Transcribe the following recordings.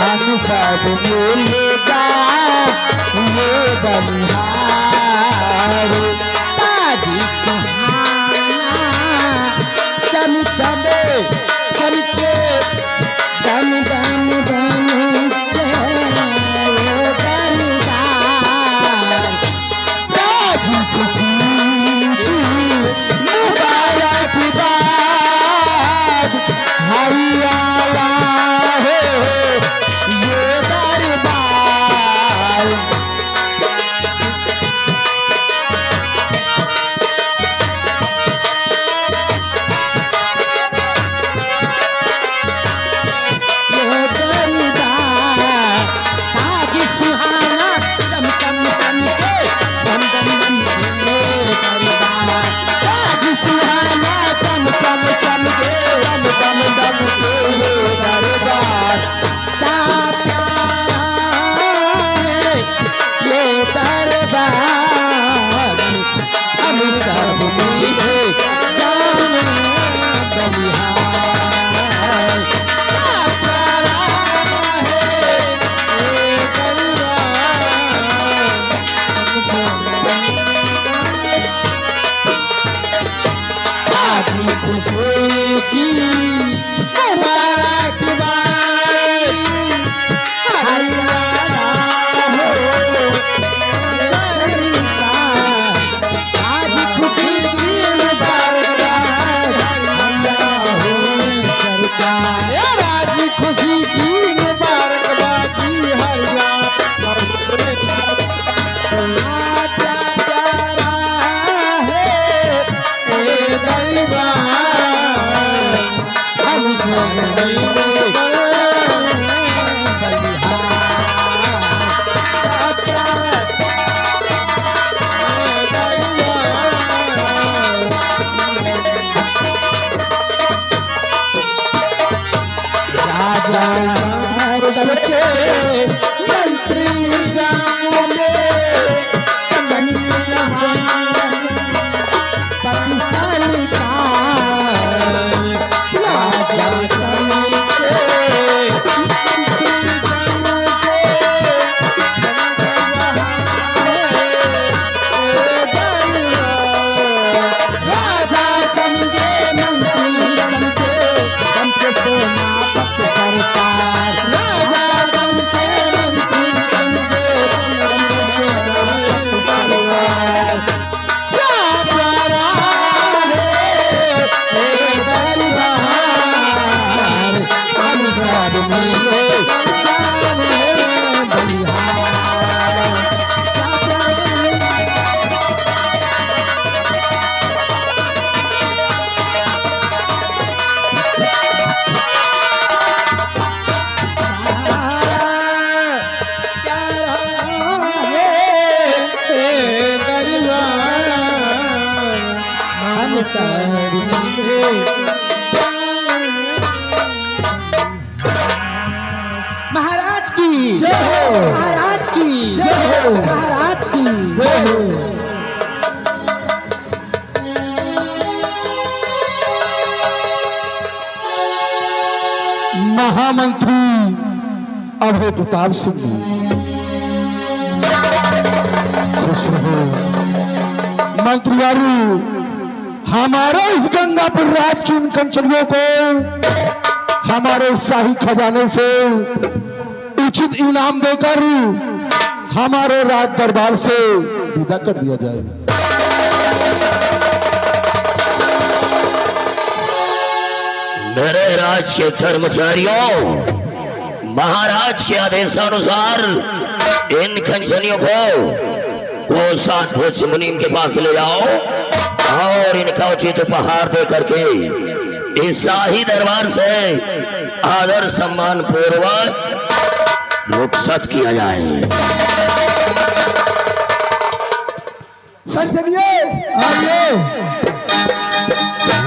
हम सब मिलेगा ये बलिहार। ताजी सुहाना चम चमे चमके दम दम दम के दमदार। ताजी खुशी मुबारकबाद हरियाला हो ये दरबार। ये दरबार ताजी सुहाना चम चम चमके दम दम दम ये दरबार। ताजी सुहाना चम चम चमके दम दम दम के ये दरबार। क्या प्यारा है ये दरबार। हम सब मिले जाने बलिहार। क्या प्यारा है ये दरबार। आजी खुशी की मुबारकबाद हरियाणा हो सरकार। आज खुशी की मुबारकबाद हरियाणा हो सरकार। आज खुशी की मुबारकबाद हरियाणा हो सरकार। क्या प्यारा है ये दरबार। हम सब मिले बलिहार। क्या प्यारा राजा चलके मंत्री जाने चंद्र से पति सरकार। राजा चलके राजा चमके मंत्री चमके चमके सेनापति सरकार। राजा चमके मंत्री चमके चमके सेनापति सरकार। क्या प्यारा है ये दरबार। हम सब मिले जाने बलिहार। क्या प्यारा हम सब मिले महाराज की जय हो। महाराज की जय हो। महाराज की जय हो। महामंत्री अभय प्रताप सिंह जी, खुश रहो। मंत्रियारू, हमारे इस गंगापुर राज की इन कंचलियों को हमारे शाही खजाने से उचित इनाम देकर हमारे राज दरबार से विदा कर दिया जाए। मेरे राज के कर्मचारियों, महाराज के आदेशानुसार इन खंजनियों को कोषाध्यक्ष मुनीम के पास ले जाओ और इनका उचित उपहार दे करके इस शाही दरबार से आदर सम्मान पूर्वक रुखसत किया जाए। कंचनिए आइए।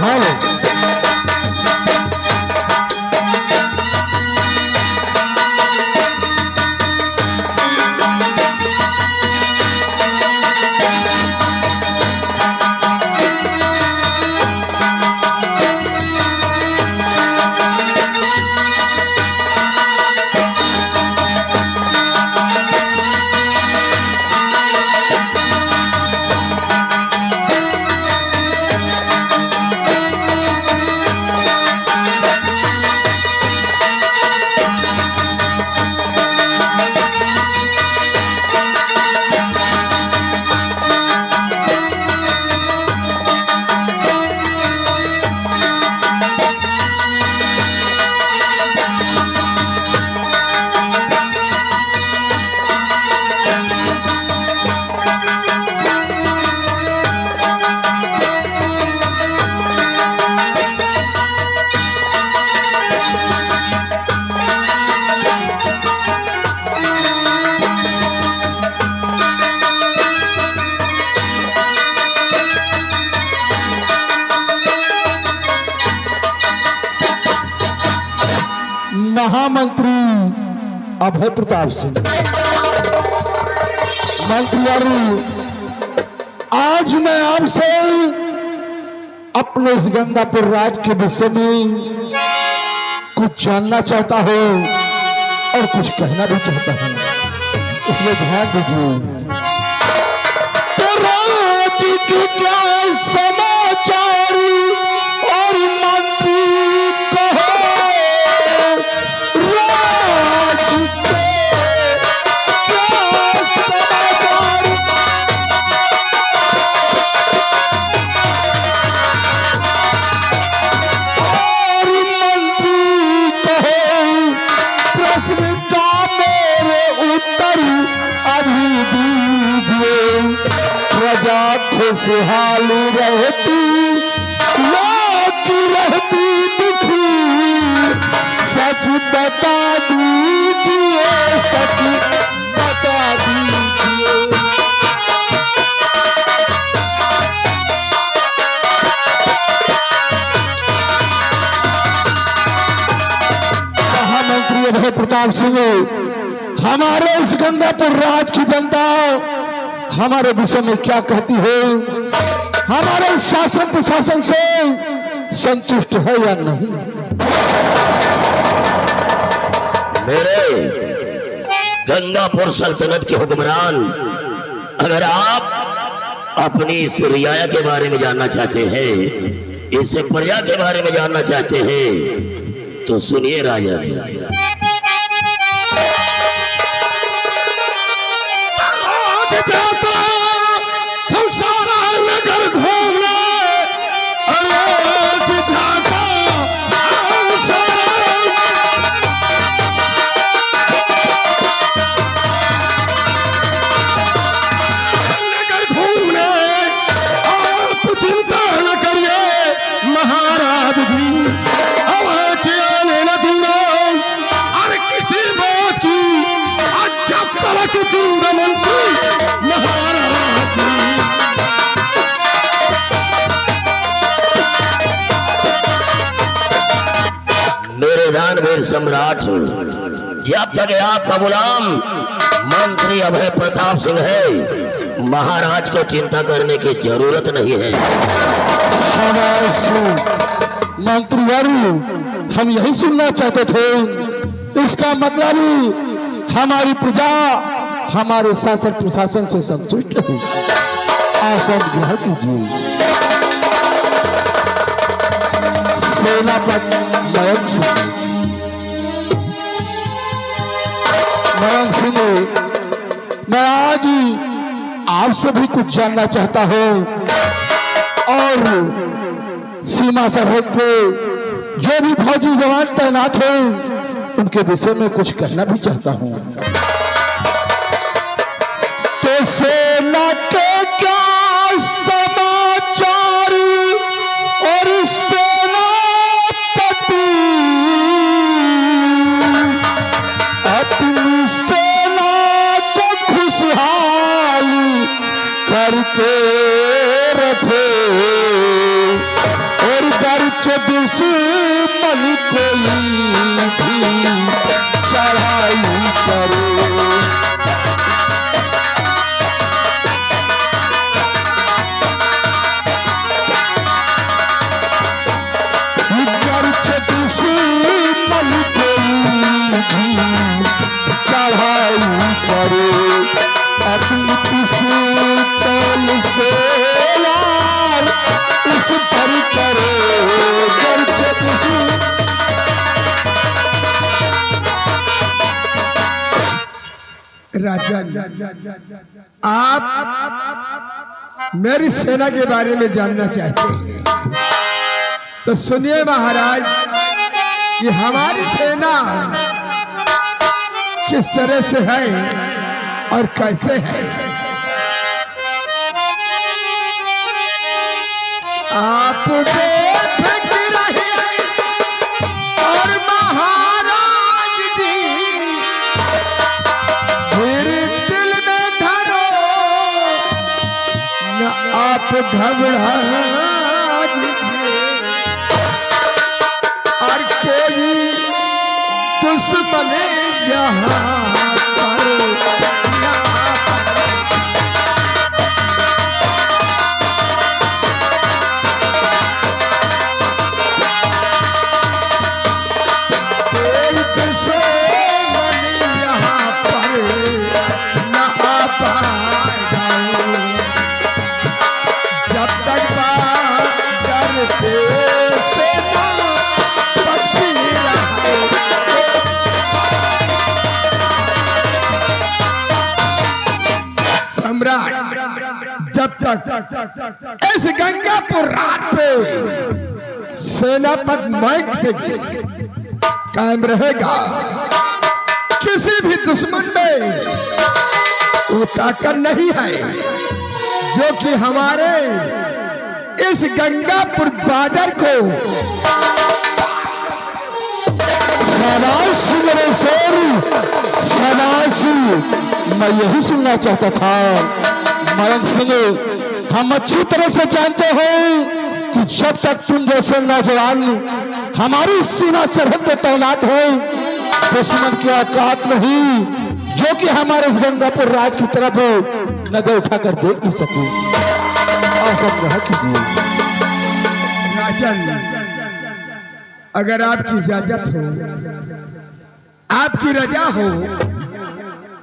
हाँ। महामंत्री अभय प्रताप सिंह। मंत्री, आज मैं आपसे अपने इस गंगापुर राज के विषय में कुछ जानना चाहता हूँ और कुछ कहना भी चाहता हूँ, इसलिए ध्यान दीजिए। तो राज की क्या समाचार और मंत्री कहो, राज के क्या समाचार। और मंत्री कहो, प्रश्न का मेरे उत्तर अभी दीजिए। प्रजा खुशहाल रहती, लोग रहती दुखी, सच बता दीजिए, सच बता दीजिए। महामंत्री अभय प्रताप सिंह, हमारे इस गंगापुर राज की जनता हमारे विषय में क्या कहती है? हमारे शासन प्रशासन से संतुष्ट है या नहीं? मेरे गंगापुर सल्तनत के हुक्मरान, अगर आप अपनी इस रियाया के बारे में जानना चाहते हैं, इस प्रजा के बारे में जानना चाहते हैं, तो सुनिए राजा। जाता हम सारा नगर घूमने, रोज जाता हम सारा नगर घूमने। आप चिंता न करिए महाराज जी, आवाज आने न दूंगा और किसी बात की जब तक जिंदा मंत्री महाराज जी। मेरे दानवीर सम्राट, जब तक आपका गुलाम मंत्री अभय प्रताप सिंह है, महाराज को चिंता करने की जरूरत नहीं है। मंत्री यारू, हम यही सुनना चाहते थे। इसका मतलब हमारी प्रजा हमारे शासन प्रशासन से संतुष्ट है। आसन ग्रहण कीजिए। सेनापति मयंक सिंह, मयंक सिंह, मैं आज आपसे भी कुछ जानना चाहता हूँ और सीमा सरहद पे जो भी फौजी जवान तैनात हैं उनके विषय में कुछ कहना भी चाहता हूँ। तो सेना के क्या समाचार और सेनापति अपनी सेना को खुशहाल करके रखे, और गर्च दुश्मन कोई भी चढ़ाई करे। गर्च दुश्मन कोई भी चढ़ाई करे, अपनी पिस्तौल से वार उस पर करे। गर्च दुश्मन राजा, आप मेरी सेना के बारे में जानना चाहते हैं तो सुनिए महाराज कि हमारी सेना किस तरह से है और कैसे है। आप बेफिक्र रहिए और महाराज जी फिर दिल में धरो न आप घबरा दीजिए। और कोई यहाँ पर ना एक से मन यहाँ पर ना आ पाएगा जब तक बादल पे से ना पक्षी रहे। सम्राट जब तक इस गंगापुर रात पे सेनापति मैक से कायम रहेगा, किसी भी दुश्मन में वो ताकत नहीं है जो कि हमारे इस गंगापुर बॉर्डर को शाबाश मेरे शेर, शाबाश। मैं यही सुनना चाहता था मयंक सिंह। हम अच्छी तरह से जानते हो कि जब तक तुम जैसे नौजवान हमारी सीमा सरहद पे तैनात हो, दुश्मन की औकात नहीं जो कि हमारे इस गंगापुर राज की तरफ नजर उठाकर देख नहीं सके। ऐसा कहा कीजिए राजन, अगर आपकी इजाजत हो, आपकी रजा हो,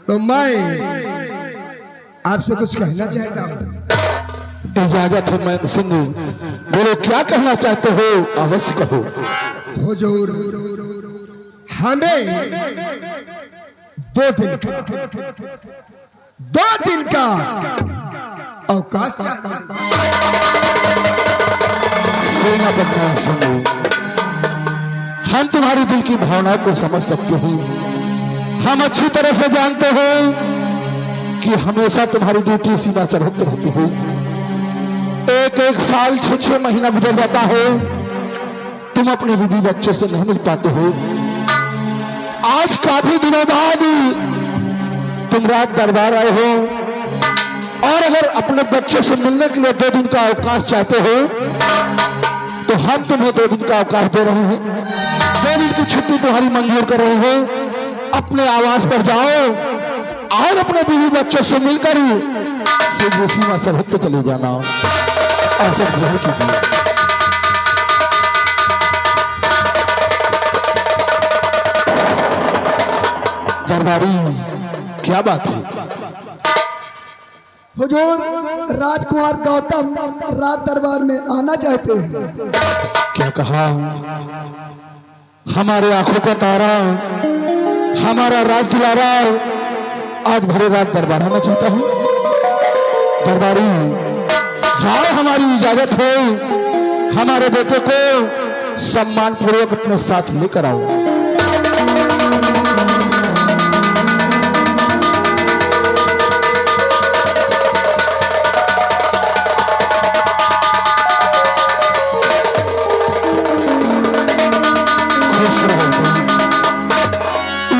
तो मैं आपसे कुछ कहना चाहता हूँ। इजाजत है मयंक सिंह, बोलो क्या कहना चाहते हो, अवश्य कहो। हुजूर, हमें 2 दिन का अवकाश सेनापति मयंक सिंह, हम तुम्हारी दिल की भावनाओं को समझ सकते हैं। हम अच्छी तरह से जानते हैं कि हमेशा तुम्हारी ड्यूटी सीमा सरहद पर होती है। एक साल 6 महीना गुजर जाता है, तुम अपने बीवी बच्चे से नहीं मिल पाते हो। आज काफी दिनों बाद तुम रात दरबार आए हो, और अगर अपने बच्चे से मिलने के लिए 2 दिन का अवकाश चाहते हो तो हम तुम्हें 2 दिन का अवकाश दे रहे हैं। 2 दिन की छुट्टी तुम्हारी मंजूर कर रहे हैं। अपने आवास पर जाओ और अपने बीवी बच्चों से मिलकर सीधे सीमा सरहद पे चले जाना। ऐसा ग्रहण कीजिए। दरबारी, क्या बात है? हुजूर, राजकुमार गौतम रात दरबार में आना चाहते हैं। क्या कहा? हमारे आंखों का तारा, हमारा राज दुलारा आज भरे रात दरबार आना चाहता है। दरबारी, जाओ, हमारी इजाजत हो, हमारे बेटे को सम्मान पूर्वक अपने साथ लेकर आओ।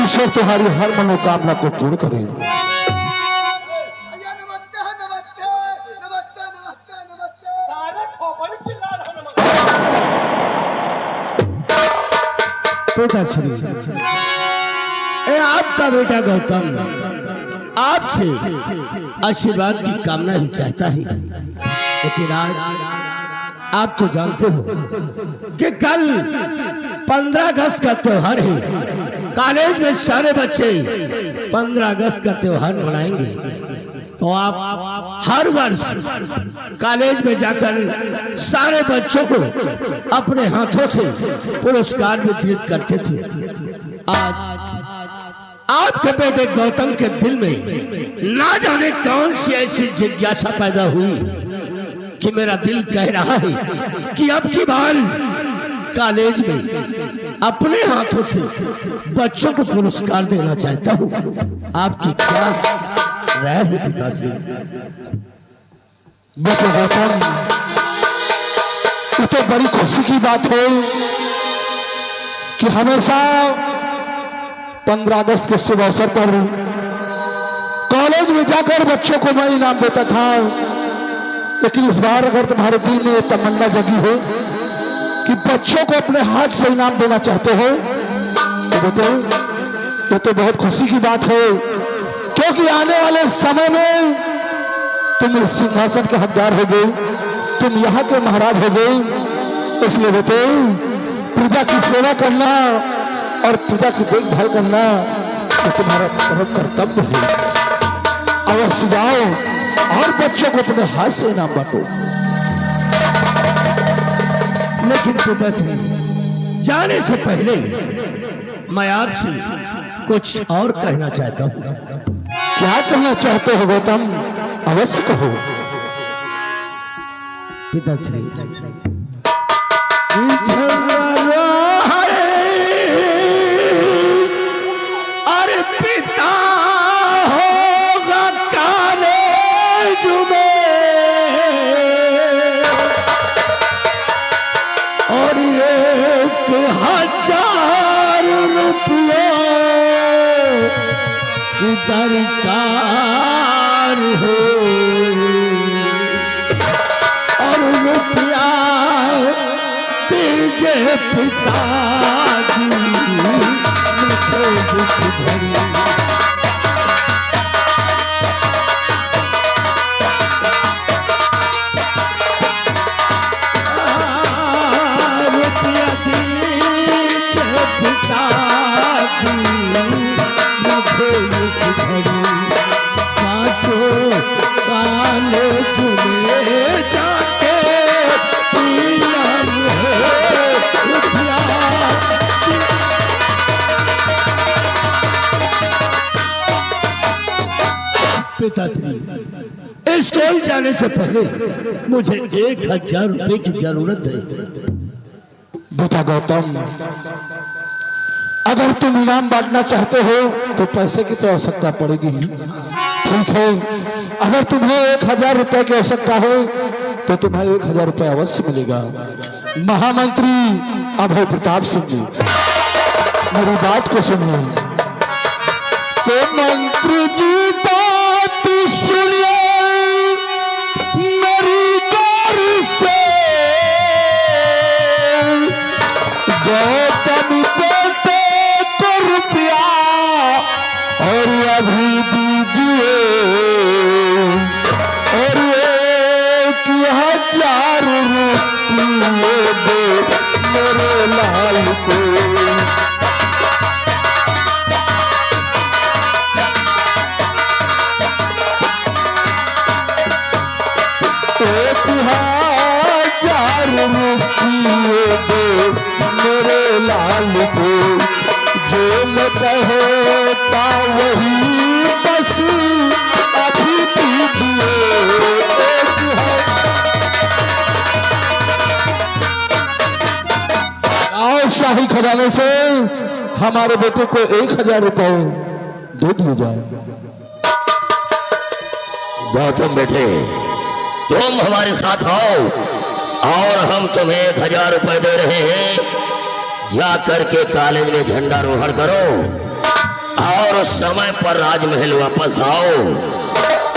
ईश्वर तुम्हारी हर मनोकामना को पूर्ण करे। पिताश्री, आपका बेटा गौतम आपसे आशीर्वाद की कामना ही चाहता है, लेकिन आज आप तो जानते हो कि कल 15 अगस्त का त्योहार है। कॉलेज में सारे बच्चे 15 अगस्त का त्योहार मनाएंगे, तो आप हर वर्ष कॉलेज में जाकर सारे बच्चों को अपने हाथों से पुरस्कार वितरित करते थे। आज आपके बेटे गौतम के दिल में ना जाने कौन सी ऐसी जिज्ञासा पैदा हुई कि मेरा दिल कह रहा है कि अब की बार कॉलेज में अपने हाथों से बच्चों को पुरस्कार देना चाहता हूँ। आपकी क्या राय है पिताश्री? बेटे गौतम, ये तो बड़ी खुशी की बात है कि हमेशा 15 अगस्त के शुभ अवसर पर कॉलेज में जाकर बच्चों को मैं इनाम देता था, लेकिन इस बार अगर तुम्हारे दिल में तमन्ना जगी हो कि बच्चों को अपने हाथ से इनाम देना चाहते हो तो बेटे ये तो बहुत खुशी की बात है, क्योंकि आने वाले समय में तुम इस सिंहासन के हकदार हो गए, तुम यहाँ के महाराज हो गए। इसलिए बेटे प्रजा की सेवा करना और प्रजा की देखभाल करना ये तुम्हारा परम कर्तव्य है। अवश्य जाओ और बच्चों को अपने हाथ से इनाम बांटो। लेकिन पिताजी, जाने से पहले मैं आपसे कुछ और कहना चाहता हूँ। क्या कहना चाहते हो गौतम? अवश्य कहो। पिताजी, अरे पिता होगा कॉलेज में और 1,000 रुपये दरकार हो और रुपया दीजिए पिताजी मुझे दुख भरी। रुपया दीजिए पिताजी मुझे दुख भरी। काटो काले चुने जाके पिताजी, स्कूल जाने से पहले मुझे 1,000 रुपए की जरूरत है। बेटा गौतम, अगर तुम इनाम बांटना चाहते हो तो पैसे की तो आवश्यकता पड़ेगी ही। ठीक है, अगर तुम्हें 1,000 रुपए की आवश्यकता हो तो तुम्हें 1,000 रुपए अवश्य मिलेगा। महामंत्री अभय प्रताप सिंह जी, मेरी बात को सुनिए। तो मंत्री जी बात सुनिए मेरी गौर से, गौतम बेटे को रुपया और अभी दीजिए और 1,000 रुपये दे मेरे लाल को। मेरे लाल को जो मैं कहता वही बस अभी दीजिए। आओ शाही खजाने से हमारे बेटे को 1,000 रुपए दे दिए जाए। गौतम बेटे, तुम हमारे साथ आओ और हम तुम्हें 1,000 रुपए दे रहे हैं। जा करके कॉलेज में झंडारोहण करो और समय पर राजमहल वापस आओ।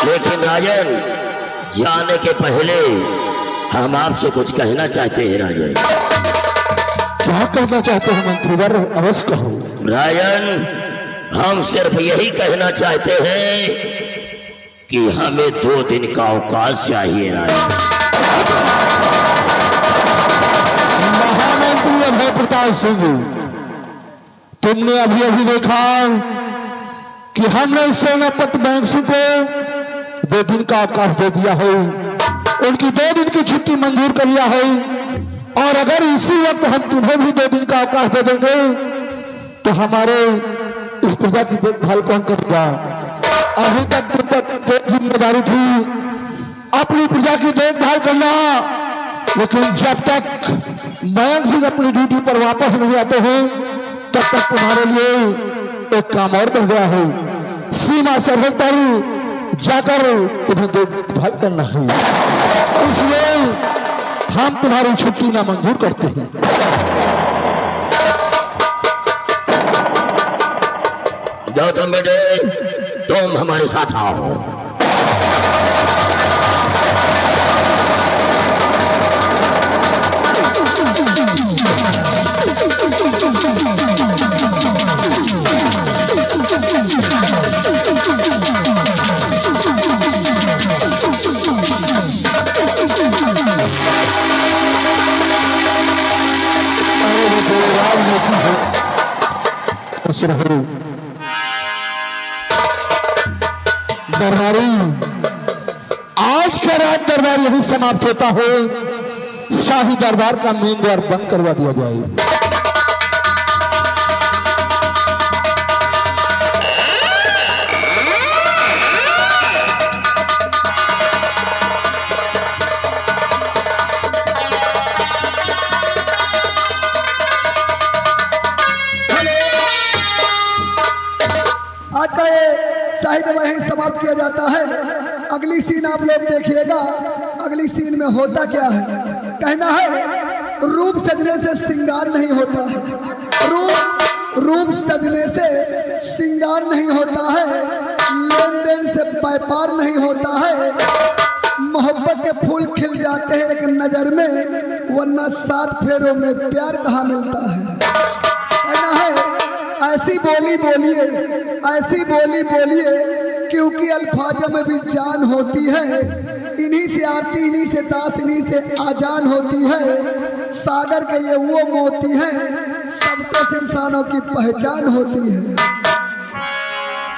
लेकिन राजन, जाने के पहले हम आपसे कुछ कहना चाहते हैं। राजन, क्या कहना चाहते हैं मंत्रीवर? अवश्य कहो। राजन, हम सिर्फ यही कहना चाहते हैं कि हमें 2 दिन का अवकाश चाहिए। राजन, महामंत्री अभय प्रताप सिंह, तुमने अभी अभी देखा कि हमने सेनापति बैंक सिंह को 2 दिन का अवकाश दे दिया है। उनकी 2 दिन की छुट्टी मंजूर कर लिया है और अगर इसी वक्त हम तुम्हें भी 2 दिन का अवकाश दे देंगे तो हमारे इस प्रजा की देखभाल कौन करेगा? अभी तक तुम तक जिम्मेदारी थी अपनी प्रजा की देखभाल करना, लेकिन जब तक मयंक सिंह अपनी ड्यूटी पर वापस नहीं आते हैं तब तक तुम्हारे लिए एक काम और बढ़ गया है। सीमा सरहद पर जाकर उन्हें देखभाल करना है, इसलिए हम तुम्हारी छुट्टी ना मंजूर करते हैं। गौतम बेटे, तुम हमारे साथ आओ। खुश रहो। दरबारी, आज का रात दरबार यही समाप्त होता हो। शाही दरबार का मेन द्वार बंद करवा दिया जाए। आज का ये शाही दरबार यहीं समाप्त किया जाता है। अगली सीन आप लोग देखिएगा। अगली सीन में होता क्या है, कहना है रूप सजने से श्रृंगार नहीं होता है। रूप सजने से श्रृंगार नहीं होता है। लेन देन से व्यापार नहीं होता है। मोहब्बत के फूल खिल जाते हैं एक नजर में, वरना 7 फेरों में प्यार कहाँ मिलता है। कहना है ऐसी बोली बोलिए, ऐसी बोली बोलिए, क्योंकि अल्फाजों में भी जान होती है। इन्हीं से आरती, इन्हीं से दास, इन्हीं से आजान होती है। सागर के ये वो मोती हैं, सब तो इंसानों की पहचान होती है।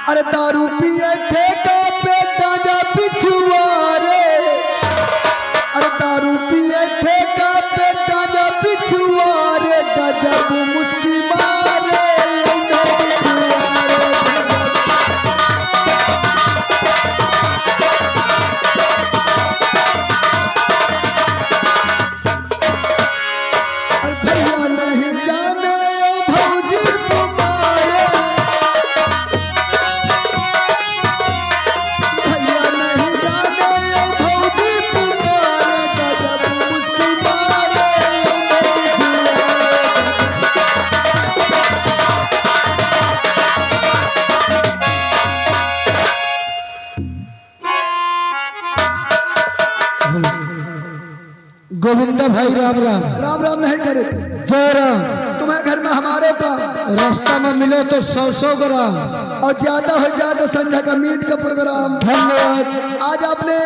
अरे दारू पिए ठेका पे गांजा पिछुआरे, अरे दारू पिए ठेका पे गांजा पिछुआरे, गजब मुस्की मारे गोविंदा भाई राम राम। राम राम नहीं करे जय राम। तुम्हें घर में हमारे का रास्ता में मिले तो 100 ग्राम और ज्यादा हो जाए तो संध्या का मीट का प्रोग्राम। धन्यवाद। आज आपने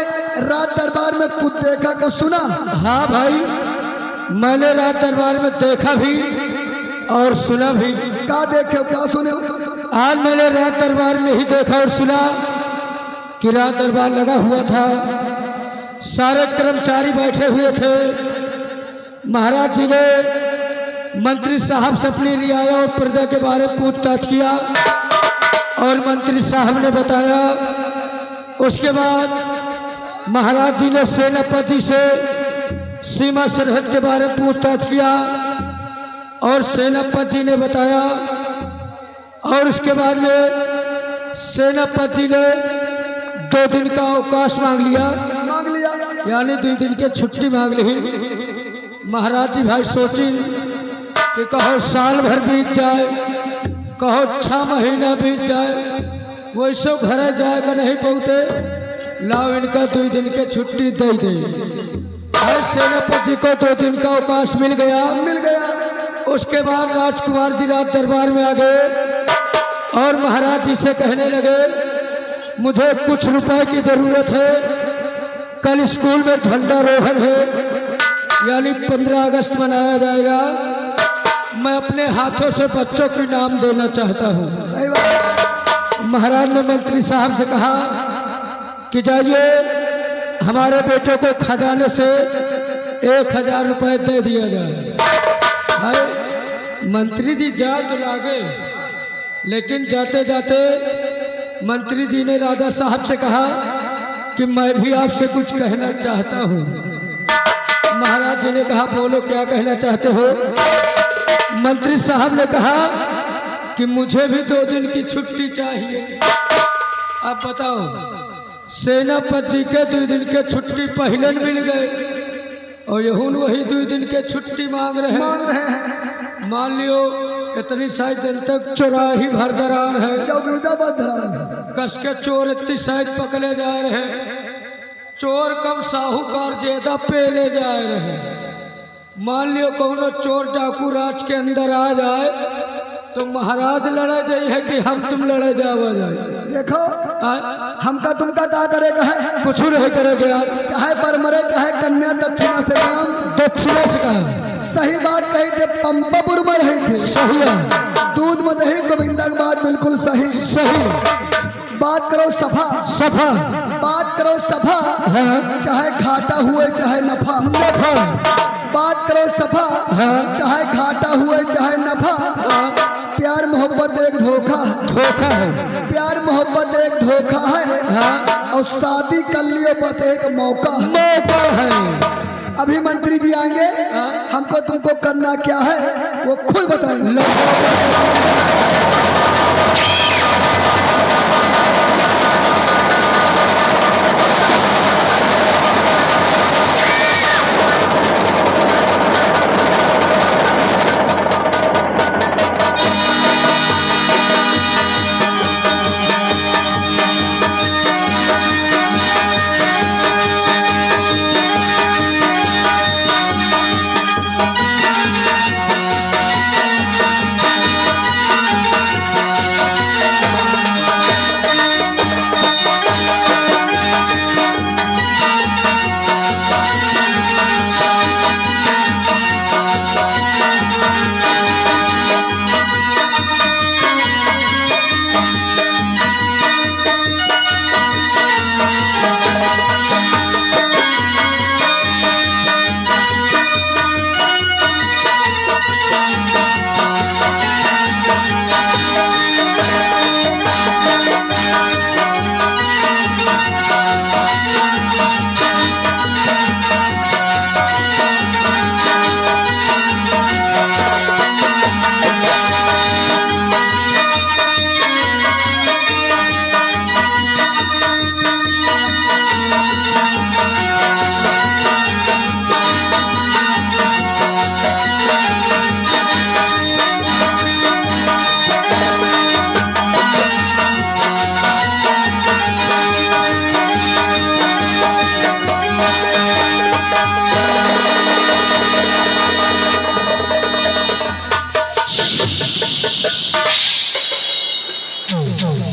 रात दरबार में कुछ देखा को सुना? हाँ भाई, मैंने रात दरबार में देखा भी और सुना भी। क्या देखे हो, क्या सुने हो? आज मैंने रात दरबार में ही देखा और सुना कि रात दरबार लगा हुआ था, सारे कर्मचारी बैठे हुए थे। महाराज जी ने मंत्री साहब से अपनी रियाया और प्रजा के बारे में पूछताछ किया और मंत्री साहब ने बताया। उसके बाद महाराज जी ने सेनापति से सीमा सरहद के बारे में पूछताछ किया और सेनापति जी ने बताया। और उसके बाद में सेनापति जी ने 2 दिन का अवकाश मांग लिया, यानी 2 दिन की छुट्टी मांग ली। महाराज जी भाई सोची कि कहो साल भर बीत जाए, कहो 6 महीना बीत जाए, वैसे घर जाएगा नहीं पहुँचे, लाओ इनका 2 दिन की छुट्टी दे दे। और सेनापति को 2 दिन का अवकाश मिल गया। उसके बाद राजकुमार जी रात दरबार में आ गए और महाराज जी से कहने लगे, मुझे कुछ रुपए की जरूरत है, कल स्कूल में झंडारोहण है, यानी 15 अगस्त मनाया जाएगा। मैं अपने हाथों से बच्चों के नाम देना चाहता हूँ। महाराज ने मंत्री साहब से कहा कि जाइए हमारे बेटे को खजाने से 1000 रुपए दे दिया जाए। भाई मंत्री जी जा तो लागे, लेकिन जाते जाते मंत्री जी ने राजा साहब से कहा कि मैं भी आपसे कुछ कहना चाहता हूँ। महाराज जी ने कहा बोलो क्या कहना चाहते हो। मंत्री साहब ने कहा कि मुझे भी 2 दिन की छुट्टी चाहिए। अब बताओ, सेनापति जी के 2 दिन के छुट्टी पहले मिल गए और यहून वही 2 दिन के छुट्टी मांग रहे हैं। मान लियो इतनी शायद दिन तक चौराही भर दरार है, कस के चोर इतनी शायद पकड़े जा रहे हैं। चोर कम साहूकार ज्यादा पेले जा रहे हैं। मान लियो कौनो चोर डाकू राज के अंदर आ जाए तो महाराज लड़ा जाई है कि हम तुम लड़ा जावा जाए? देखो आ? हमका तुमका का करेगा है, कुछ नहीं करेगे यार, चाहे पर मरे चाहे कन्या दक्षिणा से काम। दक्षिणा से कहा सही बात कही थे, पंपापुर में रही थे, सही है, दूध में दही गोविंदा की बात बिल्कुल सही। सही बात करो सफा, सफा बात करो सफा, है, चाहे घाटा हुए चाहे नफा। नफा बात करो सफा, हाँ। चाहे घाटा हुए चाहे नफा। प्यार मोहब्बत एक धोखा है, धोखा है, प्यार मोहब्बत एक धोखा है, हाँ, और शादी कर लियो बस एक मौका है। मौका है। अभी मंत्री जी आएंगे, हाँ। हमको तुमको करना क्या है वो खुद बताएंगे।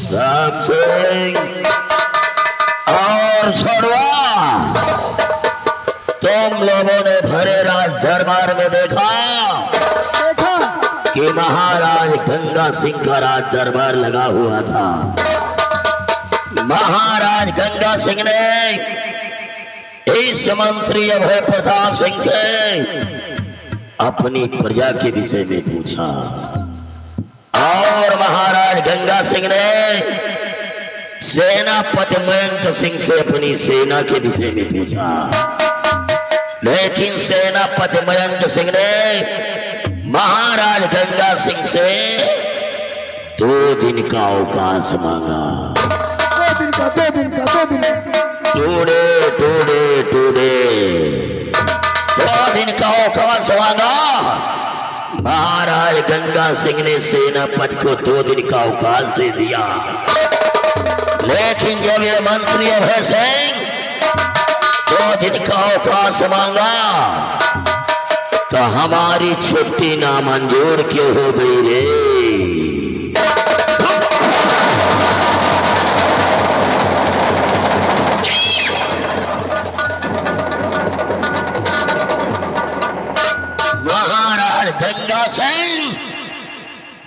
राम सिंह और छोड़वा, तुम लोगों ने भरे राज दरबार में देखा कि महाराज गंगा सिंह का राज दरबार लगा हुआ था। महाराज गंगा सिंह ने इस मंत्री अभय प्रताप सिंह से अपनी प्रजा के विषय में पूछा और महाराज गंगा सिंह ने सेनापति मयंक सिंह से अपनी सेना के विषय में पूछा, लेकिन सेनापति मयंक सिंह ने महाराज गंगा सिंह से 2 दिन का अवकाश मांगा। 2 दिन का, 2 दिन का, 2 दिन का। टूडे टूडे टूडे 2 दिन का अवकाश मांगा। महाराज गंगा सिंह ने सेनापति को 2 दिन का अवकाश दे दिया, लेकिन जब ये मंत्री अभय सिंह 2 दिन का अवकाश मांगा तो हमारी छुट्टी नामंजूर क्यों हो गई रे? महाराज गंगा सिंह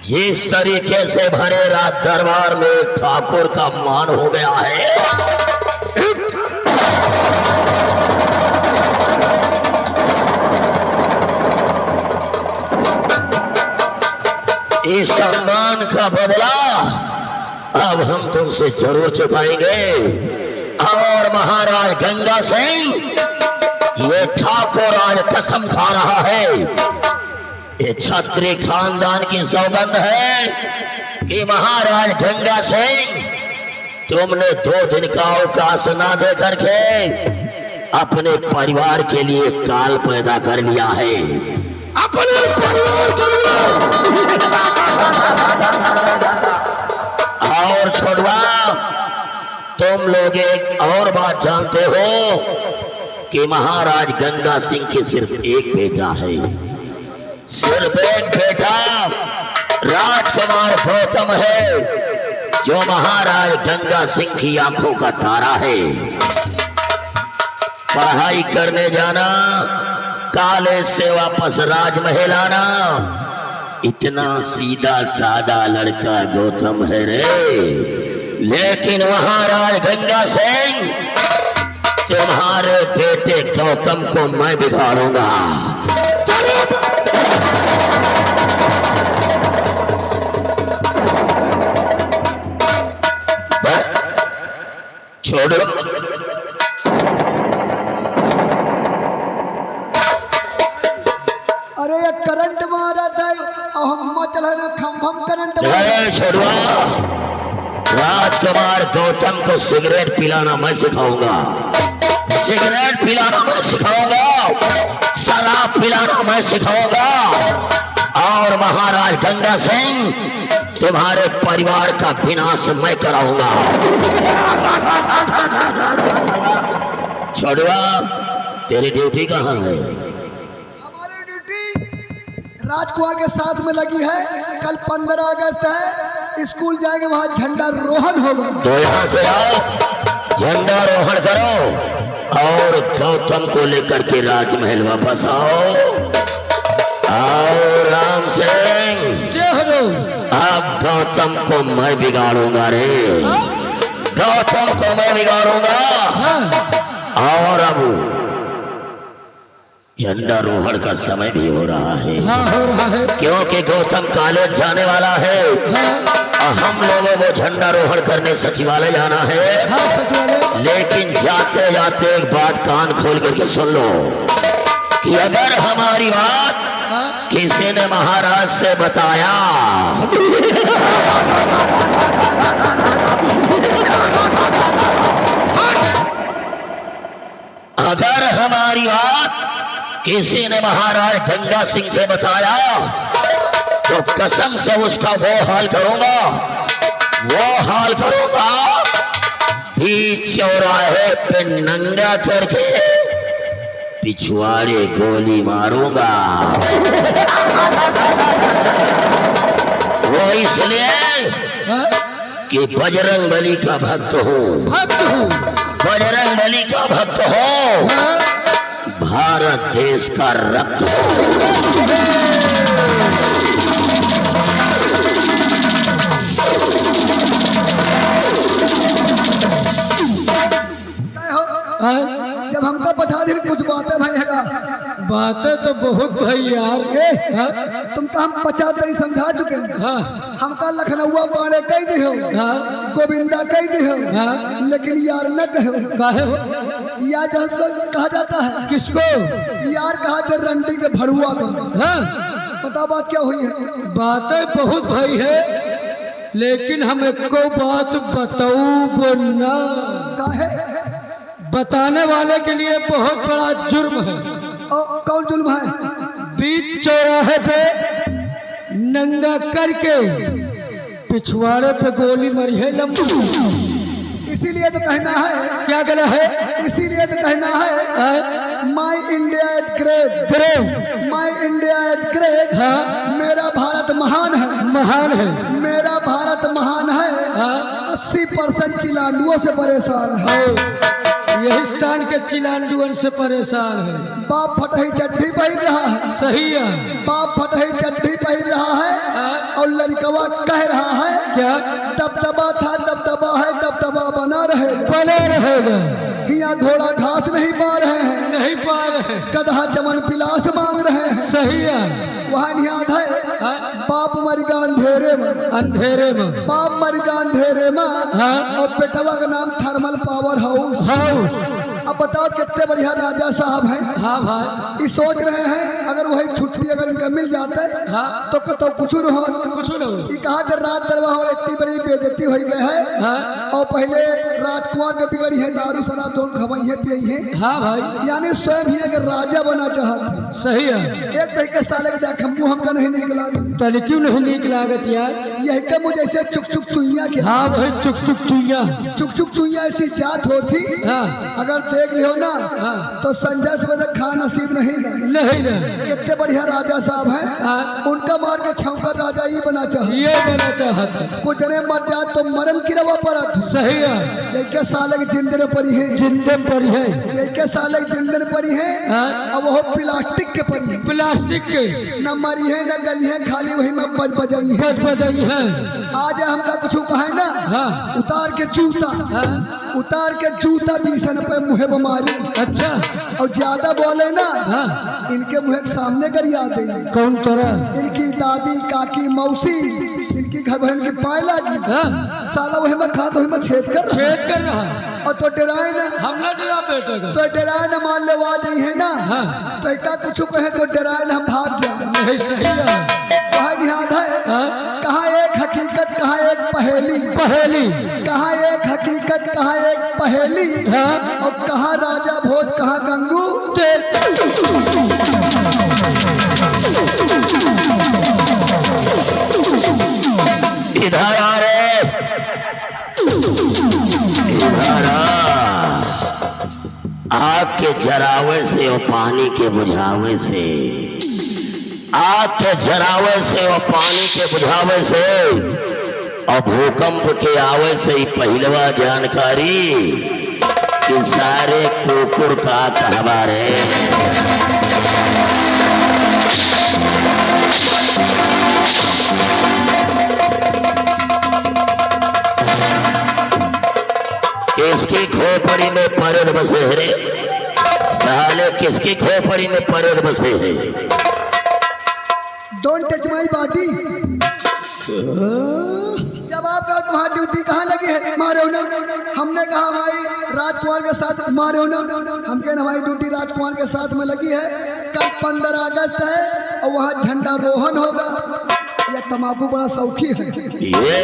जिस तरीके से भरे रात दरबार में ठाकुर का मान हो गया है, इस सम्मान का बदला अब हम तुमसे जरूर चुकाएंगे। और महाराज गंगा सिंह ये ठाकुर आज कसम खा रहा है, ये क्षत्रिय खानदान की सौगंध है कि महाराज गंगा सिंह तुमने 2 दिन का अवकाश ना दे करके अपने परिवार के लिए काल पैदा कर लिया है। अपने परिवार के लिए और छोड़वा, तुम लोग एक और बात जानते हो कि महाराज गंगा सिंह के सिर्फ एक बेटा है, सिर्फ एक बेटा। राजकुमार गौतम है जो महाराज गंगा सिंह की आंखों का तारा है। पढ़ाई करने जाना, कॉलेज से वापस राजमहल आना, इतना सीधा सादा लड़का गौतम है रे। लेकिन महाराज गंगा सिंह, तुम्हारे बेटे गौतम को मैं बिगाड़ूंगा। छोड़ो। अरे ये करंट मारा था और हम चला खम करंट छोड़वा। राजकुमार गौतम को सिगरेट पिलाना मैं सिखाऊंगा, सिगरेट पिलाना मैं सिखाऊंगा, शराब पिलाना मैं सिखाऊंगा, और महाराज गंगा सिंह तुम्हारे परिवार का विनाश मैं कराऊंगा। छोड़वा, तेरी ड्यूटी कहाँ है? हमारी ड्यूटी राजकुमार के साथ में लगी है। कल 15 अगस्त है, स्कूल जाएंगे, वहां झंडा रोहण होगा। तो यहाँ से आओ, झंडा रोहण करो और गौतम को लेकर के राजमहल वापस आओ। राम सिंह, जय हो। अब गौतम को मैं बिगाड़ूंगा रे, गौतम को मैं बिगाड़ूंगा। और अब झंडा रोहण का समय भी हो रहा है। हाँ, हो रहा है। क्योंकि गौतम कॉलेज जाने वाला है। और हम लोगों को झंडा रोहण करने सचिवालय जाना है। हाँ, सचिवालय। लेकिन जाते जाते एक बात कान खोल करके सुन लो कि अगर हमारी बात किसी ने महाराज से बताया, अगर हमारी बात किसी ने महाराज गंगा सिंह से बताया, तो कसम से उसका वो हाल करूंगा, वो हाल करूंगा, बीच चौराहे पे नंगा करके पिछवाड़े गोली मारूंगा। वो इसलिए कि बजरंग बली का भक्त हूँ, बजरंग बली का भक्त हो, भारत देश का रक्त हो। जब हमका बता दी कुछ बातें भैया, बातें तो बहुत भाई यार। तुमका हम 50 ही समझा चुके हैं। हमका लखनऊ पाड़े कह दे हो, गोविंदा कह दे हो, लेकिन यार न कहो। काहे हो? यार कहा जाता है। किसको? यार कहा थे रंडी के भड़ुआ का। पता बात क्या हुई है? बातें बहुत भाई है, लेकिन हम एको बात बताऊ ना। काहे? बताने वाले के लिए बहुत बड़ा जुर्म है। कौन जुल्म है? बीच चौराहे पे नंगा करके पिछवाड़े पे गोली मरी है लंबू। इसीलिए तो कहना है। क्या कहना है? इसीलिए तो कहना है my India is great, great, my India is great. मेरा भारत महान है, महान है, मेरा भारत महान है। 80% चिलांडुओं से परेशान है। यही स्थान के चिलांडुअन से परेशान है। बाप फटही चड्ढी पहन रहा है। सही है। बाप फटही चड्ढी पहन रहा है और लड़कवा कह रहा है क्या? दबदबा था, दबदबा है, दबदबा बना रहेगा, बना रहेगा। यहाँ घोड़ा घास नहीं पा रहे हैं, नहीं पा रहे, गधा चमन पिलास मांग रहे हैं। सही है। वहाँ निहाद है बाप मरिगा अंधेरे में, अंधेरे में बाप मरिगा अंधेरे में। और बेटवा का नाम थर्मल पावर हाउस। अब बताओ कितने बढ़िया राजा साहब हैं। हाँ भाई। ये सोच रहे हैं अगर वही छुट्टी अगर इनका मिल जाता है तो कुछ न हो, कुछ न हो। कहा रात दरबार हमारे इतनी बड़ी बेइज्जती हो गई है। और पहले राजकुमार के बिगड़ी है, दारू शराब दोनों खवाई है पियई है। हाँ भाई। यानी स्वयं ही अगर राजा बना चाहते। सही है। एक तरीके साले के देख मुँह हमका नहीं निकला, तन क्यों नहीं निक लागत यार? यही का मुझे ऐसे चुक चुक चुइया के। हाँ भाई, चुक चुक चुइया, चुक चुकचुइया ऐसी जात होती, हाँ अगर देख लियो ना हाँ। तो संजय से बदल खा नसीब नहीं ना। नहीं नहीं कितने बढ़िया राजा साहब हैं, हाँ। उनका मार के छौकर राजा ही बना चाहे। ये बना चाहता कुछ जने मर जात तो मरम की रवा पर सही है। जैके साले की जिंदने परी है, जिंदे पर है। जैके साले की जिंदने परी है, हाँ। अब वो प्लास्टिक के परी है, प्लास्टिक के न मरी है न गली है, खाली वही में बजाई है। बज बजाई है। आज हमका कुछ कहे ना, हाँ उतार के जूता, हाँ। उतार के जूता बीसन पे मुहे बमारी, अच्छा और ज्यादा बोले ना हाँ। इनके मुहे के सामने गरिया दे। कौन तरह? इनकी दादी काकी मौसी इनकी घर बहन की पाए लगी, हाँ। साला वही में खा तो वही में छेद कर रहा। छेद कर रहा है। और तो डराए ना, हम ना डरा बेटा का। तो डराए ना, मान ले आ जाई है ना, हाँ। तो एक कुछ कहे तो डराए ना हम भाग जाए। नहीं सही है। कहा निहाद है, हाँ। कहा एक हकीकत कहा एक पहेली, पहेली। कहा एक हकीकत कहा एक पहेली, हाँ। और कहा राजा भोज कहा गंगू तेल। इधर आ रे, इधर आग के जरावे से और पानी के बुझावे से, आग के जरावे से और पानी के बुझावे से और भूकंप के आवे से ही पहलवा जानकारी कि सारे कुकुर का कहवा रे। किसकी खोपड़ी में परद बसे रे, साले किसकी खोपड़ी में परद बसे है। Don't touch my body. जब आप कहा तुम्हारी ड्यूटी कहाँ लगी है, मारे हो ना। हमने कहा हमारी राजकुमार के साथ, मारे हो ना। हम कहें हमारी ड्यूटी राजकुमार के साथ में लगी है। कल 15 अगस्त है और वहाँ झंडा रोहन होगा। यह तम्बाकू बड़ा शौकी है, ये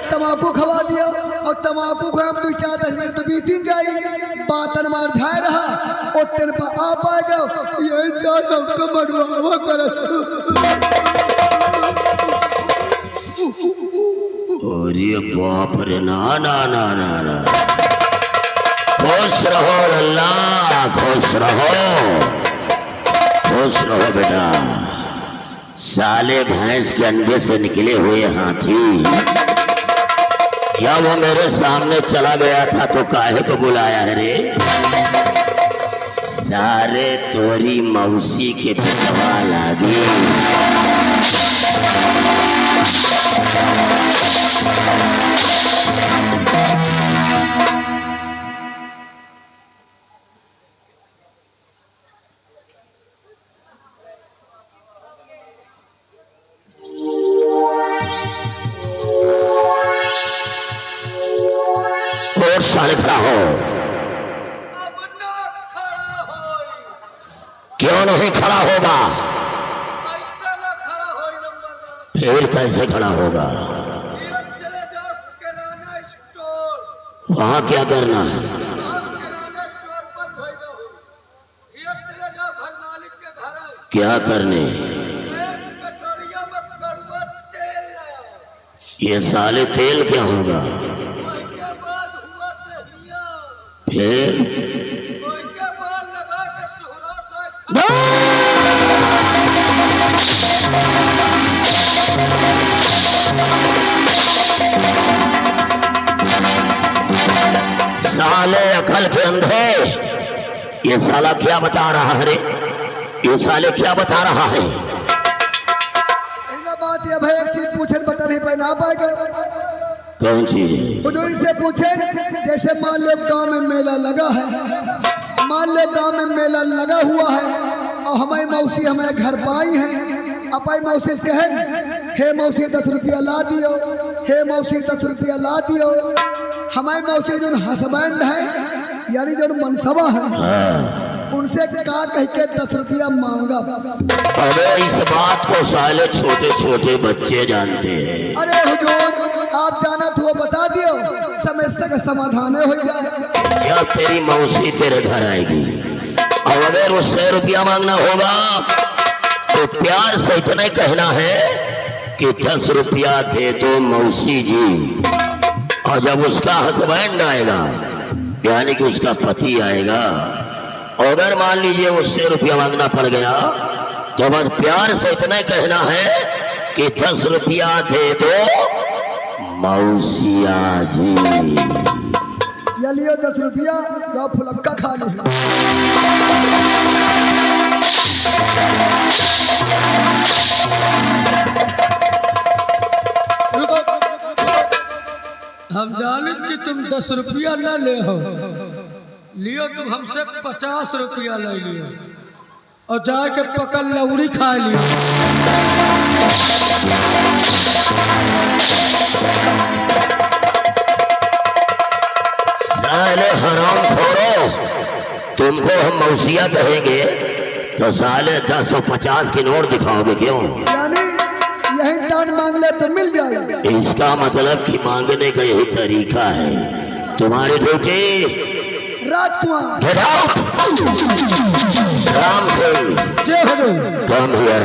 तम्बाकू खवा दिया, और तम्बाकू को हम 2-4 मिनट तो बीती जाई, बातन मार जाए रहा और तेरे पर आ पाएगा। यही दादा हमको मरवा कर। अरे बाप रे, ना ना ना ना ना। खुश रहो अल्लाह, खुश रहो, खुश रहो बेटा। साले भैंस के अंडे से निकले हुए हाथी, जब वो मेरे सामने चला गया था तो काहे को बुलाया है रे। सारे तोरी मौसी के पिटवा लागे। और साले खड़ा हो। अब ना खड़ा हो। क्यों नहीं खड़ा होगा? ऐसा ना खड़ा हो नंबर। फिर कैसे खड़ा होगा? चले जाओ किराना स्टोर। वहां क्या करना है? किराना स्टोर बंद हो गया। ये चले जाओ घर मालिक के घर। क्या करने? एक कटोरिया में कड़वा तेल लाओ। ये साले तेल क्या होगा? उसके बाद हुआ सहिया। फिर उसके बाद लगा के सुहरा से साले अकल के अंधे, ये साला क्या बता रहा है रे? ये साले क्या बता रहा है? बात यह भाई, एक चीज पूछे पता नहीं पहना पाएगा। कौन चीज? हुजूरी से पूछे, जैसे मान लो गांव में मेला लगा है, मान लो गांव में मेला लगा हुआ है और हमारी मौसी हमें घर पाई है। अपाई मौसी से कहे, हे मौसी 10 रुपया ला दियो, हे मौसी 10 रुपया ला दियो। हमारी मौसी जो हसबैंड है, यानी जो मनसबा है, उनसे का कह के 10 रुपया मांगा। अरे इस बात को साले छोटे छोटे बच्चे जानते हैं। अरे हुजूर, आप जाना तो बता दियो, समस्या का समाधान हो जाए। या तेरी मौसी तेरे घर आएगी और अगर उससे रुपया मांगना होगा तो प्यार से इतना कहना है कि 10 रुपया दे दो मौसी जी, और जब उसका हस्बैंड आएगा यानी कि उसका पति आएगा, अगर मान लीजिए उससे रुपया मांगना पड़ गया तो बस प्यार से इतना कहना है कि 10 रुपया दे दो मौसिया जी। या लियो 10 रुपया, या फुलक्का खा ली। रुको, हम जानित कि तुम 10 रुपया न ले हो, लियो तुम हमसे 50 रुपया ले लियो और जाके पकड़ लौड़ी खा लियो। साले हराम खोरो, तुमको हम मौसिया कहेंगे तो साले 10 और 50 की नोट दिखाओगे क्यों? यानी यही दान मांग ले तो मिल जाएगा। इसका मतलब कि मांगने का यही तरीका है। तुम्हारी ड्यूटी राजकुमार गेट आउट। राम सिंह जय हजूर। Come here.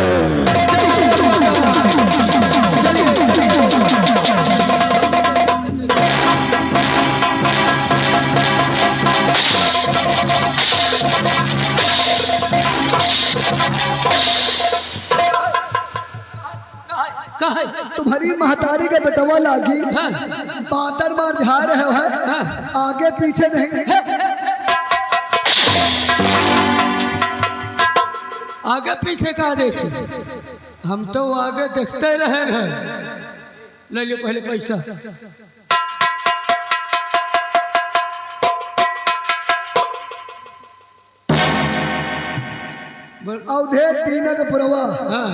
कहा तुम्हारी महतारी के बेटवा लागी हाँ। बातर मार झा रहे हो है, हाँ। आगे पीछे नहीं। आगे पीछे का देखे, हम तो आगे देखते रहे हैं। ले लो पहले पैसा। अवधे दीना के पुरवा हाँ।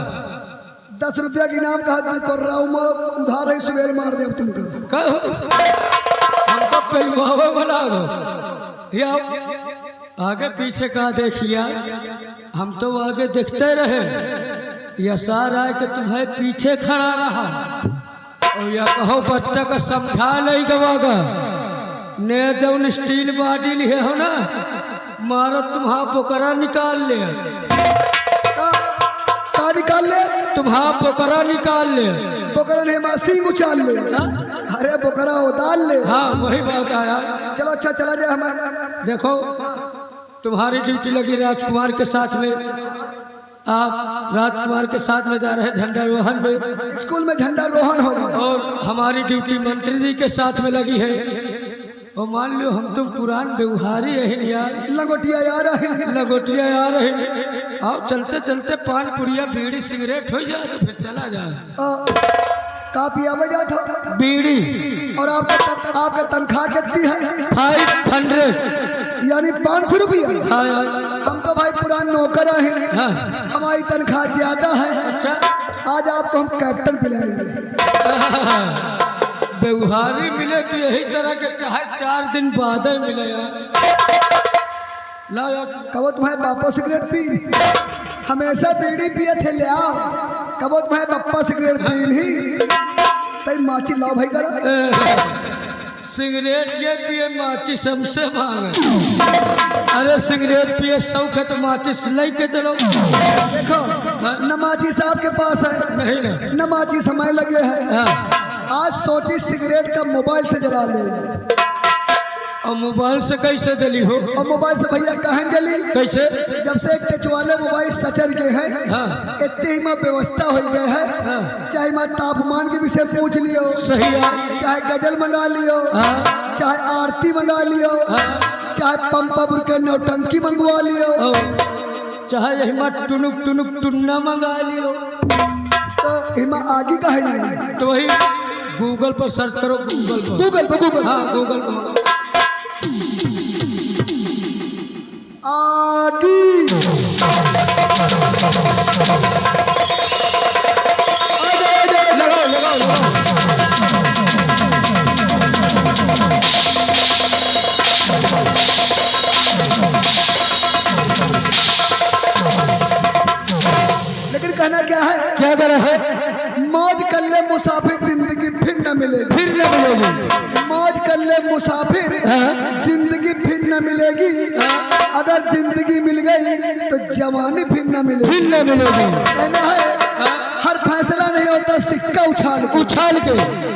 10 रुपया की नाम का हाथ कर रहा हूँ, उधार ही सुबेर मार दे तुमको। कहो हम तो पेलवावे बना दो या आगे पीछे का देखिया, हम तो आगे देखते रहे। या सारा है कि तुम्हें पीछे खड़ा रहा और या कहो बच्चा का समझा नहीं गवागा ने जौन स्टील बाटी लिए हो ना, मारो तुम्हारा बोकरा निकाल ले। का निकाल ले? तुम्हारा बोकरा निकाल ले। बोकरा ने सिंह उछाल ले। हाँ? अरे बोकरा उतार ले। हाँ वही बात आया। चलो अच्छा चला जाए हमारे। देखो तुम्हारी ड्यूटी लगी राजकुमार के साथ में, आप राजकुमार के साथ में जा रहे हैं झंडा रोहन में, स्कूल में झंडा रोहन होगा। और हमारी ड्यूटी मंत्री जी के साथ में लगी है। और मान लो हम तुम पुरान व्यवहारी है यार, लंगोटिया यार है। लगोटिया आ रहे। आओ चलते चलते पान पुड़िया बीड़ी सिगरेट हो जाए तो फिर चला जाए। का पिया बजा था बीड़ी। और आपका तनख्वाह कितनी है? 500। यानी 500 रुपया। हाँ यार। हम तो भाई पुरान नौकर हैं, हाँ। हमारी तनख्वाह ज्यादा है। अच्छा आज आपको हम कैप्टन पिलाएंगे। व्यवहारी मिले तो यही तरह के, चाहे 4 दिन बाद ही मिले यार। ला यार। कबो तुम्हारे बापा सिगरेट पी, हमेशा बीड़ी पिए थे, ले आओ। कबो तुम्हारे पापा सिगरेट पी नहीं, तई माची लाओ भाई करा। सिगरेट ये पिए माचिस हमसे मांगे। अरे सिगरेट पिए शौक है तो माचिस ले के चलो। देखो नमाजी साहब के पास है, नहीं नहीं। नमाजी समय लगे हैं। हाँ। आज सोची सिगरेट का मोबाइल से जला ले। और मोबाइल से कैसे जली हो? और मोबाइल से भैया कहाँ जली? कैसे? जब से टच वाले मोबाइल सचर गए हैं, हाँ। इतने ही में व्यवस्था हो गए है। हाँ। चाहे मैं तापमान के विषय पूछ लियो, सही यार। चाहे गजल मंगा लियो, हाँ। चाहे आरती मंगा लियो, हाँ। चाहे पंपापुर के नौटंकी मंगवा लियो, चाहे यही मत टुनुक टुनुक टुन्ना मंगा लियो। तो हिमा आगे का है नहीं। तो वही गूगल पर सर्च करो। गूगल पर गूगल हाँ गूगल पर आगी। लगाओ लगाओ लगाओ। लेकिन कहना क्या है? क्या कर रहा है? मौज कर ले मुसाफिर, जिंदगी फिर न मिलेगी। फिर न मिलेगी। मौज कर ले मुसाफिर, हाँ। जिंदगी फिर न मिलेगी। हाँ। अगर जिंदगी मिल गई तो जवानी फिर न मिलेगी। फिर न मिलेगी। कहना है हाँ। हर फैसला नहीं होता सिक्का उछाल के। उछाल के।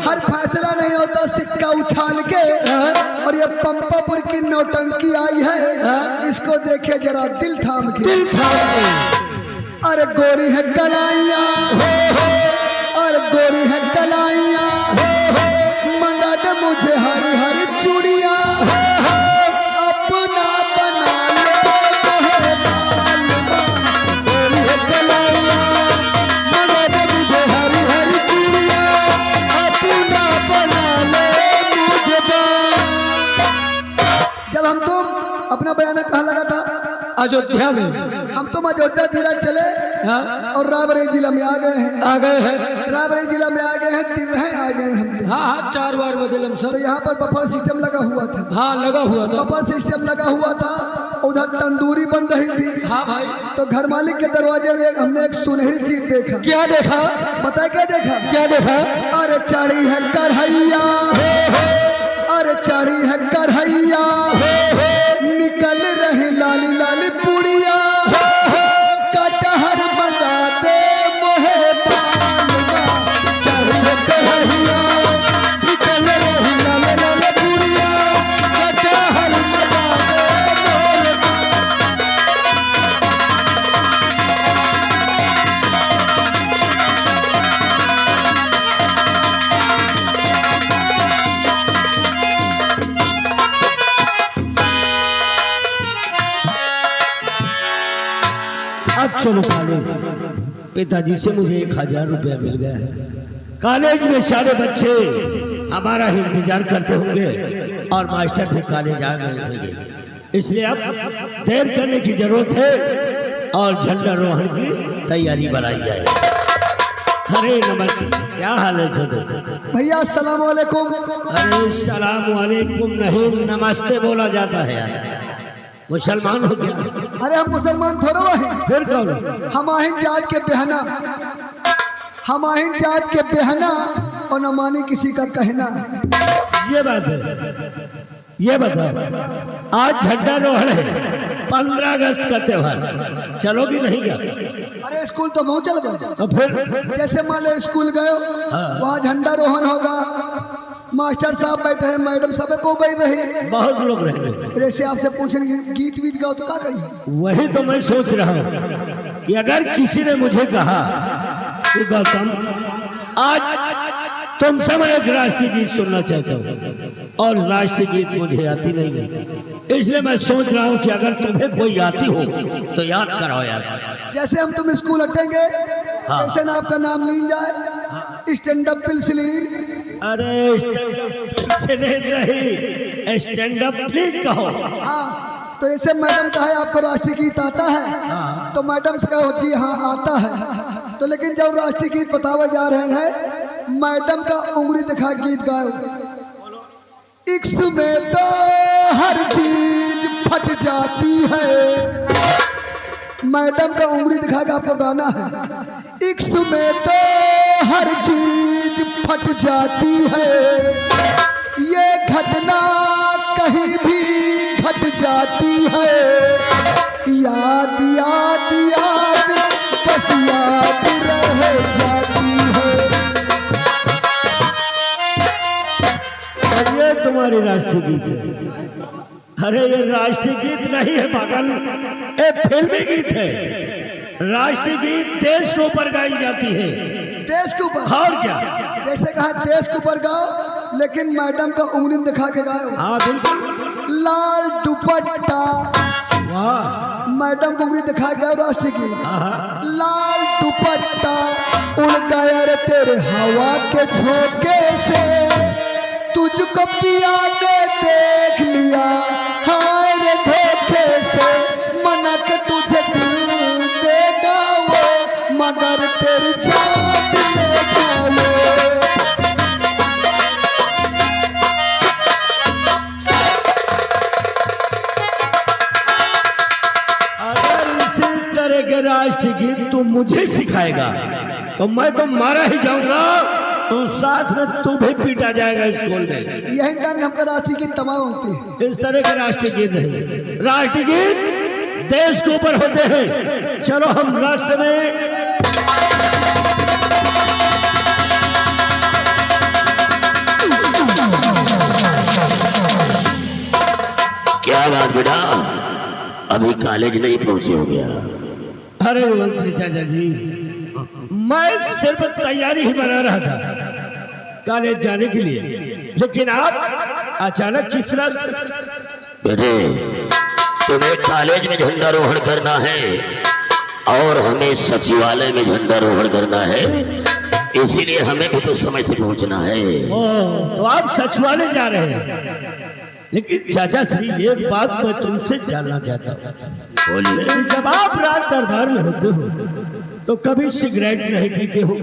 हर फैसला नहीं होता सिक्का उछाल के। हाँ। और ये पंपापुर की नौटंकी आई है, हाँ। इसको देखे जरा दिल थाम के। दिल थाम के। अरे गोरी है कलाइया, और गोरी है कलाइया, मंगा दे मुझे हरी हरी चूड़िया, अपना बना ले मोहे बालमा। गोरी है कलाइया, मंगा दे मुझे हरी हरी चूड़िया, अपना बना ले मुझे बाल। जब हम तुम अपना बयान कहाँ लगा था? अयोध्या में। हम तुम अयोध्या जिला चले हाँ। और रायबरेली जिला में आ गए हैं। आ गए हैं। रायबरेली जिला में आ गए हैं, तिरहे आ गए हैं हम तो। हाँ हाँ 4 बार बजे लमसम। तो यहाँ पर बफर सिस्टम लगा हुआ था। हाँ लगा हुआ था। बफर सिस्टम लगा हुआ था, उधर तंदूरी बन रही थी। हाँ भाई। तो घर मालिक के दरवाजे में हमने एक सुनहरी चीज देखा। क्या देखा? पता है क्या देखा? क्या देखा? अरे चढ़ी है कढ़ैया, अरे चढ़ी है कढ़ैया, निकल रही लाली लाली पुड़िया, कटहर बजा दे मोहे बालमा। चढ़ी है कढ़ैया, निकल रही लाल लाल पुड़िया, कटहर बजा दे मोहे अब चलो कॉलेज। पिताजी से मुझे 1000 रुपया मिल गया है। कॉलेज में सारे बच्चे हमारा ही इंतजार करते होंगे और मास्टर भी कॉलेज आ गए होंगे, इसलिए अब देर करने की जरूरत है और झंडारोहण की तैयारी बनाई जाए। अरे नमस्ते, क्या हाल है छोटे? भैया अस्सलाम वालेकुम। अरे सलाम वालेकुम नहीं, नमस्ते बोला जाता है यार। मुसलमान हो गया? अरे हम मुसलमान थोड़ा हैं, फिर कौन? हम आहिन जात के बेहना, हम आहिन जात के बेहना और न मानी किसी का कहना। ये बात है। ये बताओ, आज झंडारोहण है, 15 अगस्त का त्योहार, चलोगी नहीं क्या? अरे स्कूल तो बहुत चल गए। और फिर जैसे मान लो स्कूल गए, हाँ। वहाँ झंडारोहण होगा, मास्टर साहब बैठे हैं, मैडम सब को बैठ रही। बहुत लोग रहेंगे। जैसे आपसे पूछेंगे गीत वीत गाओ तो क्या कही? वही तो मैं सोच रहा हूँ कि अगर किसी ने मुझे कहा कि गौतम आज तुमसे मैं एक राष्ट्रीय गीत सुनना चाहता हूँ और राष्ट्रीय गीत मुझे आती नहीं है, इसलिए मैं सोच रहा हूँ कि अगर तुम्हें कोई आती हो तो याद कराओ यार। जैसे हम तुम स्कूल हटेंगे, हाँ। जैसे ना आपका नाम लीन जाए, स्टैंड अप पिलसिलीन। अरे स्टैंड अप प्लीज कहो। हाँ, तो ऐसे मैडम कहे आपको राष्ट्रीय गीत आता है? हाँ। तो मैडम से कहो जी हाँ आता है। तो लेकिन जब राष्ट्रीय गीत बतावे जा रहे हैं, मैडम का उंगली दिखा गीत गाओ। इक्स में तो हर चीज फट जाती है। मैडम का उंगली दिखा के आपको गाना है। इक्स में तो हर चीज फट जाती है, ये घटना कहीं भी घट जाती है। याद याद याद बस याद रह जाती है। और ये तुम्हारी राष्ट्रीय गीत है? अरे ये राष्ट्रीय गीत नहीं है पागल, ये फिल्मी गीत है। राष्ट्रीय गीत देश के ऊपर गाई जाती है। देश के ऊपर? और क्या? जैसे कहा देश के ऊपर गाओ, लेकिन मैडम का उंगली दिखा के गाओ। हाँ बिल्कुल। लाल दुपट्टा, वाह। मैडम को उंगली दिखा के गाओ राष्ट्रीय गीत। हाँ। लाल दुपट्टा उड़ गया रे तेरे हवा के झोंके से, तुझको पिया ने देख लिया हाय रे धोखे से। मना के तुझे दिल देगा वो, मगर तेरी जान लेगा वो। अगर इसी तरह के राष्ट्रीय गीत तू मुझे सिखाएगा तो मैं तो मारा ही जाऊंगा और साथ में तू भी पीटा जाएगा स्कूल में। यही कारण हमका राष्ट्रीय गीत तमाम होती है। इस तरह के राष्ट्रीय गीत नहीं, राष्ट्रीय गीत देश के ऊपर होते हैं। चलो हम रास्ते में आज बेटा अभी कॉलेज नहीं पहुंचे हो गया? अरे मंत्री चाचा जी, मैं सिर्फ तैयारी ही बना रहा था कॉलेज जाने के लिए, लेकिन आप अचानक किस रास्ते से? बेटे तुम्हें कॉलेज में झंडारोहण करना है और हमें सचिवालय में झंडारोहण करना है, इसीलिए हमें भी तो समय से पहुंचना है। तो आप सचिवालय जा रहे हैं? लेकिन चाचा श्री एक बात मैं तुमसे जानना चाहता हूँ। बोलिए। जब आप राज दरबार में होते हो तो कभी सिगरेट नहीं पीते हो,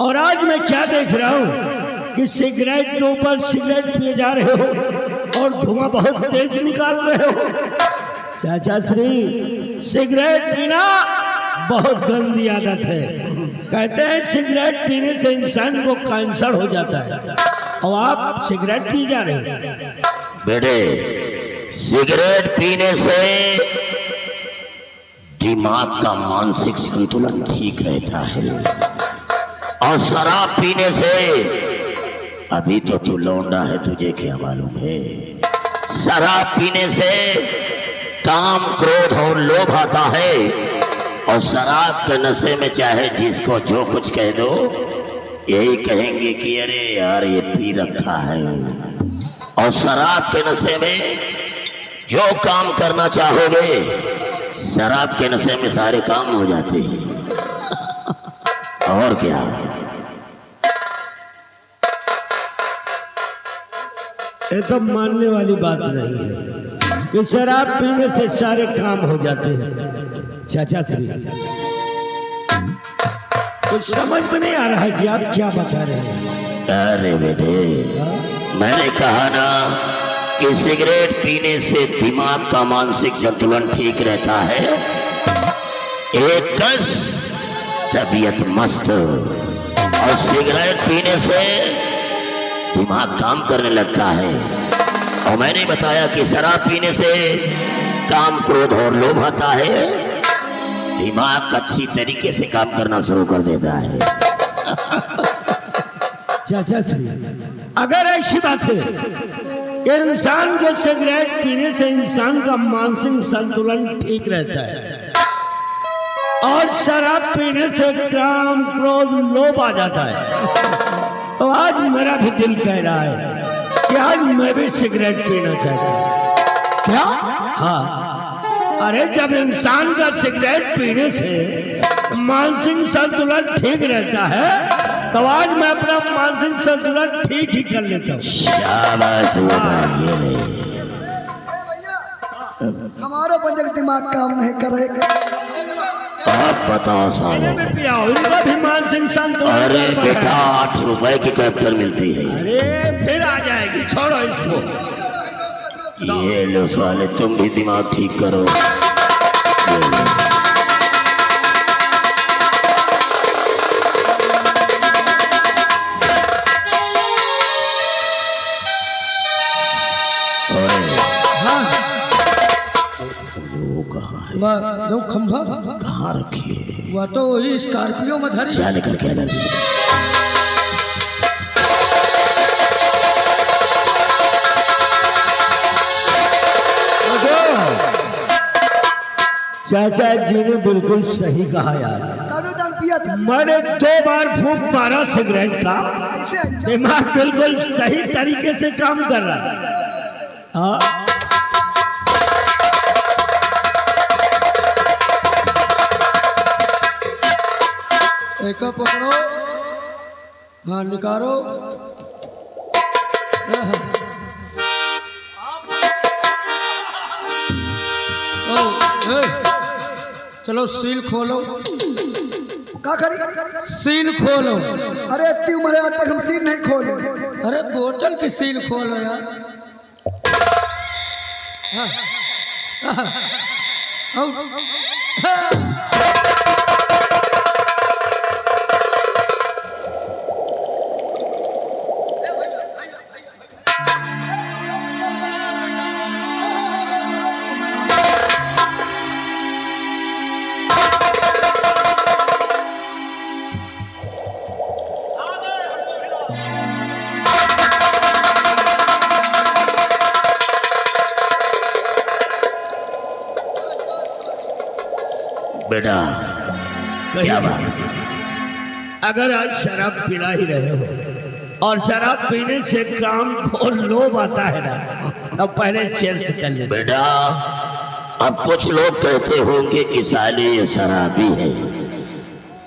और आज मैं क्या देख रहा हूँ कि सिगरेट के ऊपर सिगरेट पिए जा रहे हो और धुआं बहुत तेज निकाल रहे हो। चाचा श्री, सिगरेट पीना बहुत गंदी आदत है। कहते हैं सिगरेट पीने से इंसान को कैंसर हो जाता है, और आप सिगरेट पी जा रहे हो। बेटे सिगरेट पीने से दिमाग का मानसिक संतुलन ठीक रहता है, और शराब पीने से, अभी तो तू लौंडा है, तुझे क्या मालूम है, शराब पीने से काम क्रोध और लोभ आता है, और शराब के नशे में चाहे जिसको जो कुछ कह दो यही कहेंगे कि अरे यार ये पी रखा है। और शराब के नशे में जो काम करना चाहोगे शराब के नशे में सारे काम हो जाते हैं। और क्या, ये तो मानने वाली बात नहीं है कि शराब पीने से सारे काम हो जाते हैं। चाचा श्री, कुछ समझ में नहीं आ रहा है कि आप क्या बता रहे हैं। अरे बेटे मैंने कहा ना कि सिगरेट पीने से दिमाग का मानसिक संतुलन ठीक रहता है, एक कस तबीयत मस्त, और सिगरेट पीने से दिमाग काम करने लगता है। और मैंने बताया कि शराब पीने से काम क्रोध और लोभ आता है, दिमाग अच्छी तरीके से काम करना शुरू कर देता है। चाचा श्री, अगर ऐसी बात है कि इंसान को सिगरेट पीने से इंसान का मानसिक संतुलन ठीक रहता है, और शराब पीने से काम क्रोध लोभ आ जाता है, तो आज मेरा भी दिल कह रहा है कि आज मैं भी सिगरेट पीना चाहता हूँ। क्या? हाँ, अरे जब इंसान का सिगरेट पीने से मानसिक संतुलन ठीक रहता है, तो आज मैं अपना मानसिक संतुलन ठीक ही कर लेता हूँ। शाबाश बेटा, ये ले। भैया हमारा बंदे का दिमाग काम नहीं कर रहे। आप बताओ सालो। भी पिया उनका भी मानसिक संतुलन। अरे बेटा 8 रुपए की कैप्टर मिलती है। अरे फिर आ जाएगी, छोड़ो इसको। ये लो साले, तुम भी दिमाग ठीक करो। ये लो। वो कहाँ है? वह जो खंभा कहाँ रखी है? वह तो वही स्कॉर्पियो में धरी। जाने करके आ जाती चाचा जी ने बिल्कुल सही कहा यार। कानून पिया था मैंने 2 बार फूंक मारा सिगरेट का, ऐसे दिमाग बिल्कुल सही तरीके से काम कर रहा है। हाँ, एक पकड़ो, हाँ निकालो। ए, चलो सील खोलो, का करी? सील खोलो। अरे इतनी उम्र है आज तक हम सील नहीं खोले। अरे बोतल की सील खोलो यार। हाँ, हाँ, आओ, हाँ। बेटा क्या बात है? अगर आज शराब पिला ही रहे हो और शराब पीने से काम को लोभ आता है ना, अब पहले चेयर से कर ले। बेटा अब कुछ लोग कहते होंगे कि साले ये शराबी है,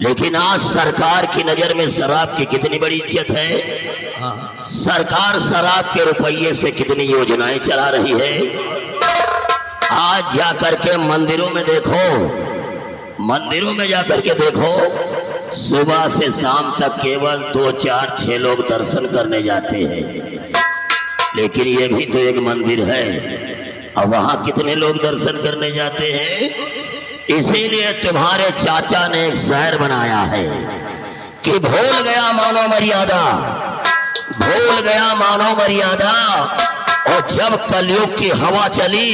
लेकिन आज सरकार की नजर में शराब की कितनी बड़ी इज्जत है। सरकार शराब के रुपये से कितनी योजनाएं चला रही है। आज जाकर के मंदिरों में देखो, मंदिरों में जाकर के देखो, सुबह से शाम तक केवल 2, 4, 6 लोग दर्शन करने जाते हैं, लेकिन ये भी तो एक मंदिर है और वहां कितने लोग दर्शन करने जाते हैं। इसीलिए तुम्हारे चाचा ने एक शहर बनाया है कि भूल गया मानव मर्यादा, भूल गया मानव मर्यादा। और जब कलयुग की हवा चली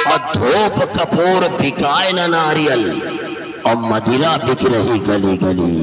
और धूप कपूर बिकाए न नारियल और मदिरा बिक रही गली गली।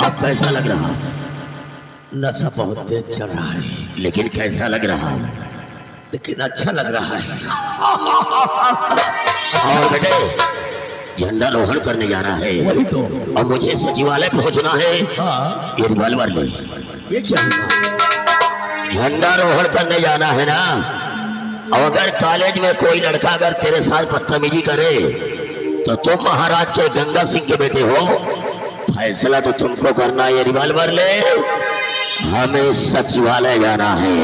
अब कैसा लग रहा है? नशा बहुत तेज चल रहा है, लेकिन कैसा लग रहा है? लेकिन अच्छा लग रहा है। और बेटे झंडा रोहण करने जाना है। वही तो। और मुझे सचिवालय पहुंचना है। हाँ, ये रिवॉल्वर ले। ये क्या हुआ? झंडा रोहण करने जाना है ना। और अगर कॉलेज में कोई लड़का अगर तेरे साथ बदतमीजी करे तो तुम महाराज के गंगा सिंह के बेटे हो, फैसला तो तुमको करना है। ये रिवॉल्वर ले, हमें सचिवालय जाना है।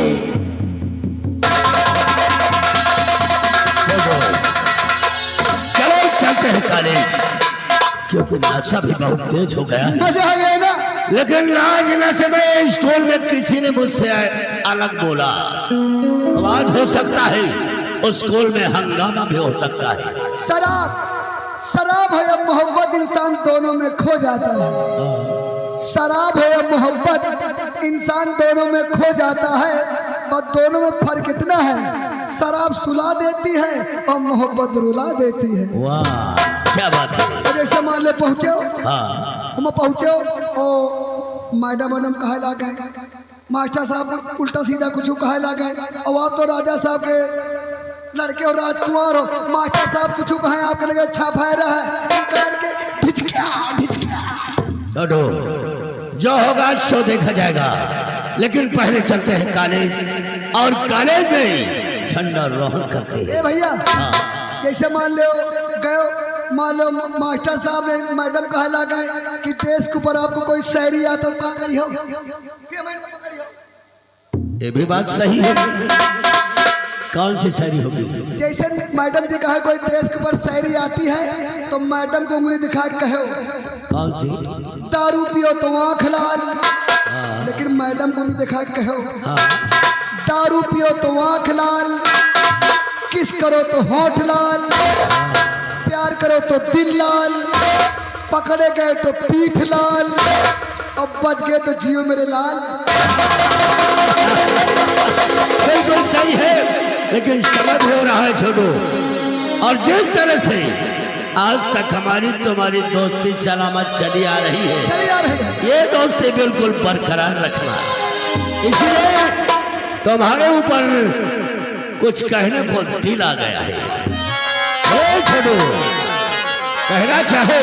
चलो चलते हैं कॉलेज, क्योंकि नशा भी बहुत तेज हो गया है। मजा आ गया ना। लेकिन आज नशे में स्कूल में किसी ने मुझसे अलग बोला, तो आज हो सकता है उस स्कूल में हंगामा भी हो सकता है। शराब शराब है या मोहब्बत, इंसान दोनों में खो जाता है। शराब है या मोहब्बत, इंसान दोनों में खो जाता है। पर दोनों में फर्क इतना है, शराब सुला देती है और मोहब्बत रुला देती है। वाह क्या बात है। तो जैसे मान ले पहुंचे हो, हाँ, हम पहुंचे हो और मैडम कहे ला गए, मास्टर साहब उल्टा सीधा कुछ कहे ला गए, और आप तो राजा साहब के लड़के और राजकुमार हो। मास्टर साहब कुछ कहें आपके लगे अच्छा फायदा है करके ढिचकिया छोड़ो, जो होगा सो देखा जाएगा। लेकिन पहले चलते हैं कॉलेज, और कॉलेज में झंडा रोहण करते हैं। ए भैया, जैसे मान लो गए, मान लो मास्टर साहब ने मैडम कहे ला गए कि देश के ऊपर आपको कोई शायरी आता तो क्या करी हो, ये भी बात सही है। कौन सी शायरी होगी? जैसे मैडम जी कहे कोई देश के ऊपर शायरी आती है तो मैडम को उंगली दिखा के कहो। कौन सी? दारू पियो तो आँख लाल, लेकिन मैडम को उंगली दिखा के कहो। दारू पियो तो आँख लाल, किस करो तो होठ लाल, प्यार करो तो दिल लाल, पकड़े गए तो पीठ लाल, और बच गए तो जियो मेरे लाल। बिल्कुल सही है, लेकिन समझ हो रहा है छोटू। और जिस तरह से आज तक हमारी तुम्हारी दोस्ती सलामत चली आ रही है, ये दोस्ती बिल्कुल बरकरार रखना। इसलिए तुम्हारे ऊपर कुछ कहने को दिल आ गया है। छोटू कहना चाहे,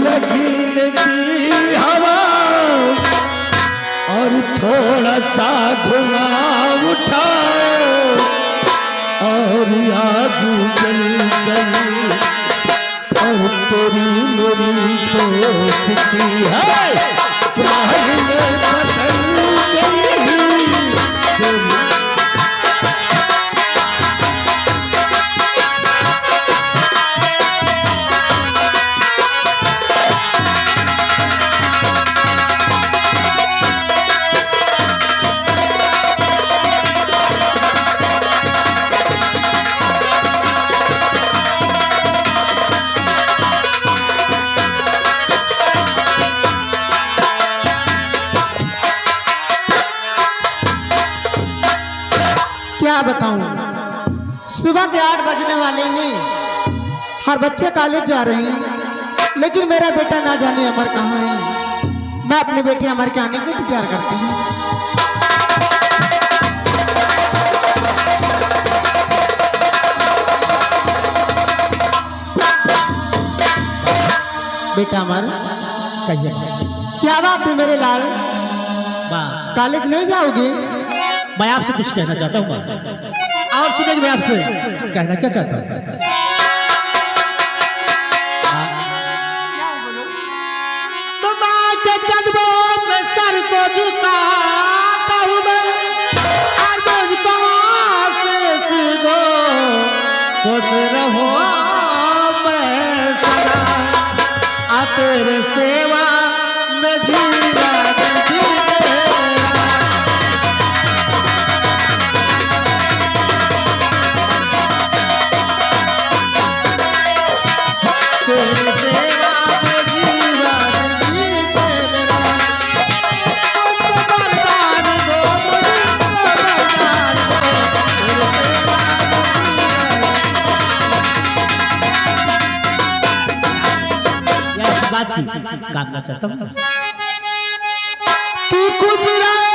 लगी लगी हवा और थोड़ा सा धुआं उठा और आग जल गई और तेरी मेरी बताऊं, सुबह के 8 बजने वाले हैं, हर बच्चे कॉलेज जा रहे हैं, लेकिन मेरा बेटा ना जाने अमर कहाँ है। मैं अपने बेटे अमर के आने का इंतजार करती हूँ। बेटा अमर, कहिए क्या बात है मेरे लाल, माँ, कॉलेज नहीं जाओगे? मैं आपसे कुछ कहना चाहता हूँ माँ। और सुनिए, मैं आपसे कहना क्या चाहता हूँ। तुम के कदमों में सर को झुकाता हूँ मैं, और मुझको आशीष दो, खुश रहो मैं सदा, आ तेरे सेवा में जीवा तेरे सेवा में जीवा जीते मेरा, मुझको बरदान दो, मुझको बरदान दो, तेरे सेवा में या इस बात की कामना चाहता हूँ कि खुश रहे